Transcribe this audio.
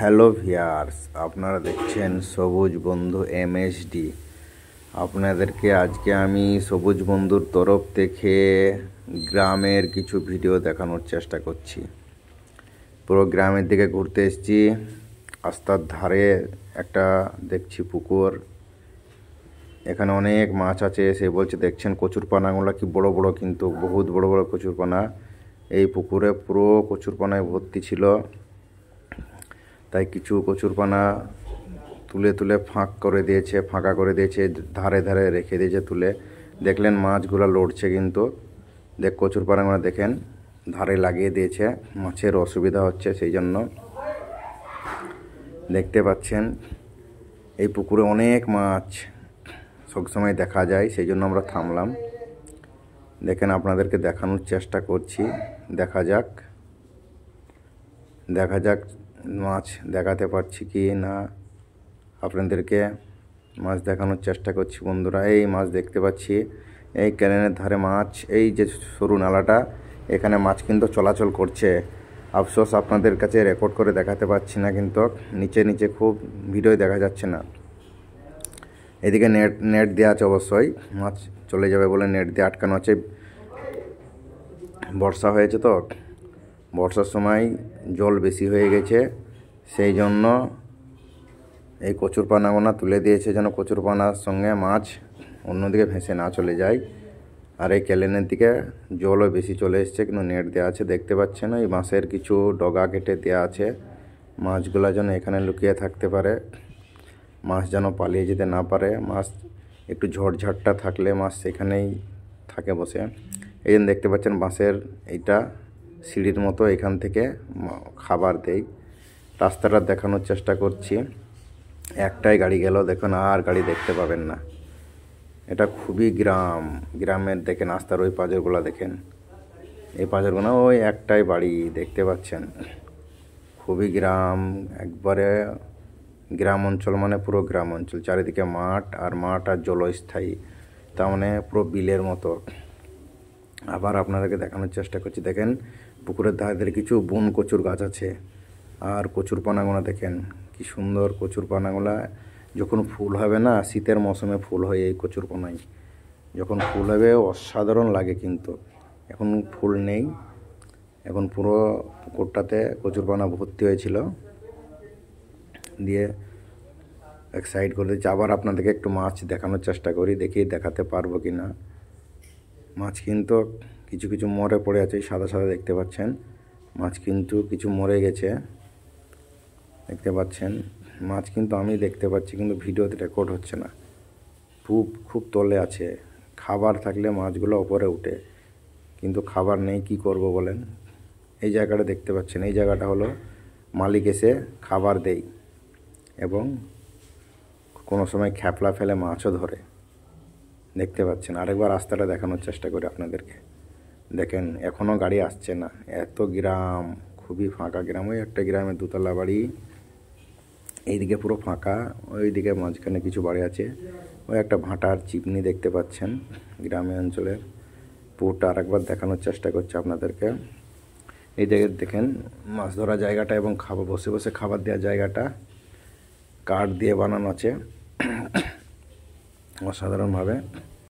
Hello viewers, আপনারা দেখছেন সবুজ বন্ধু এমএসডি। আপনাদেরকে আজকে আমি সবুজ বন্ধুর তরফ থেকে গ্রামের কিছু ভিডিও দেখানোর চেষ্টা করছি। পুরো গ্রামের দিকে ঘুরতে এসেছি। রাস্তার ধারে একটা দেখছি পুকুর, এখানে অনেক মাছ আছে। সে বলছে দেখছেন কচুরপানাগুলো কি বড় বড়, কিন্তু বহুত বড় বড় কচুরপানা। এই পুকুরে পুরো কচুরপানায় ভর্তি ছিল, তাই কিছু কচুরপানা তুলে তুলে ফাঁকা করে দিয়েছে, ধারে ধারে রেখে দিয়েছে তুলে। দেখলেন মাছগুলো লড়ছে, কিন্তু কচুরপানাগুলো দেখেন ধারে লাগিয়ে দিয়েছে। মাছের অসুবিধা হচ্ছে, সেই জন্য দেখতে পাচ্ছেন এই পুকুরে অনেক মাছ সবসময় দেখা যায়, সেই জন্য আমরা থামলাম। দেখেন, আপনাদেরকে দেখানোর চেষ্টা করছি। দেখা যাক মাছ দেখাতে পারছি কি না। আপনাদেরকে মাছ দেখানোর চেষ্টা করছি বন্ধুরা। এই মাছ দেখতে পাচ্ছি, এই ক্যানেলের ধারে মাছ, এই যে সরু নালাটা, এখানে মাছ কিন্তু চলাচল করছে। আফসোস আপনাদের কাছে রেকর্ড করে দেখাতে পারছি না, কিন্তু নিচে নিচে খুব ভিডিও দেখা যাচ্ছে না। এদিকে নেট দেওয়া আছে, অবশ্যই মাছ চলে যাবে বলে নেট দিয়ে আটকানো আছে। বর্ষা হয়েছে তো, বর্ষার সময় জল বেশি হয়ে গেছে, সেই জন্য এই কচুরপানাগুলো তুলে দিয়েছে, যেন কচুরপানার সঙ্গে মাছ অন্যদিকে ভেসে না চলে যায়। আর এই ক্যালেনের দিকে জলও বেশি চলে এসছে, কিন্তু নেট দেওয়া আছে। দেখতে পাচ্ছেন এই বাঁশের কিছু ডগা কেটে দেওয়া আছে, মাছগুলো যেন এখানে লুকিয়ে থাকতে পারে, মাছ যেন পালিয়ে যেতে না পারে। মাছ একটু ঝড়ঝাপটা থাকলে মাছ সেখানেই থাকে বসে। এই জন্য দেখতে পাচ্ছেন বাঁশের এইটা সিঁড়ির মতো, এখান থেকে খাবার দেয়। রাস্তাটা দেখানোর চেষ্টা করছি। একটাই গাড়ি গেল, দেখুন আর গাড়ি দেখতে পাবেন না। এটা খুবই গ্রামের দেখেন, রাস্তার ওই পাঁজরগুলো দেখেন, এই পাঁজরগুলো ওই একটাই বাড়ি দেখতে পাচ্ছেন। খুবই গ্রাম, একবারে গ্রাম অঞ্চল, মানে পুরো গ্রাম অঞ্চল। চারিদিকে মাঠ আর জলস্থায়ী, তার মানে পুরো বিলের মতো। আবার আপনাদেরকে দেখানোর চেষ্টা করছি। দেখেন পুকুরের ধারে কিছু বন কচুর গাছ আছে, আর কচুরপানাগুলো দেখেন কি সুন্দর। কচুরপানাগুলা যখন ফুল হবে না, শীতের মৌসুমে ফুল হয় এই কচুরপানায়, যখন ফুল হবে অসাধারণ লাগে। কিন্তু এখন ফুল নেই, এখন পুরো পুকুরটাতে কচুরপানা ভর্তি হয়েছিল, দিয়ে এক সাইড করে দিচ্ছি। আবার আপনাদেরকে একটু মাছ দেখানোর চেষ্টা করি, দেখি দেখাতে পারবো কি না। মাছ কিন্তু কিছু কিছু মরে পড়ে আছে, সাদা সাদা দেখতে পাচ্ছেন। মাছ কিন্তু কিছু মরে গেছে, দেখতে পাচ্ছেন। মাছ কিন্তু আমি দেখতে পাচ্ছি, কিন্তু ভিডিওতে রেকর্ড হচ্ছে না। খুব তলে আছে। খাবার থাকলে মাছগুলো ওপরে উঠে, কিন্তু খাবার নেই, কি করব বলেন। এই জায়গাটা দেখতে পাচ্ছেন, এই জায়গাটা হলো মালিক এসে খাবার দেয়, এবং কোনো সময় খ্যাপলা ফেলে মাছও ধরে, দেখতে পাচ্ছেন। আরেকবার রাস্তাটা দেখানোর চেষ্টা করি আপনাদেরকে। দেখেন এখনও গাড়ি আসছে না, এত গ্রাম, খুবই ফাঁকা গ্রাম। ওই একটা গ্রামের দোতলা বাড়ি, এইদিকে পুরো ফাঁকা, ওইদিকে মাঝখানে কিছু বাড়ি আছে। ওই একটা ভাটার চিমনি দেখতে পাচ্ছেন গ্রামীণ অঞ্চলের। পুরোটা আরেকবার দেখানোর চেষ্টা করছি আপনাদেরকে। এই জায়গায় দেখেন মাছ ধরা জায়গাটা এবং বসে বসে খাবার দেওয়ার জায়গাটা কাঠ দিয়ে বানানো আছে অসাধারণভাবে।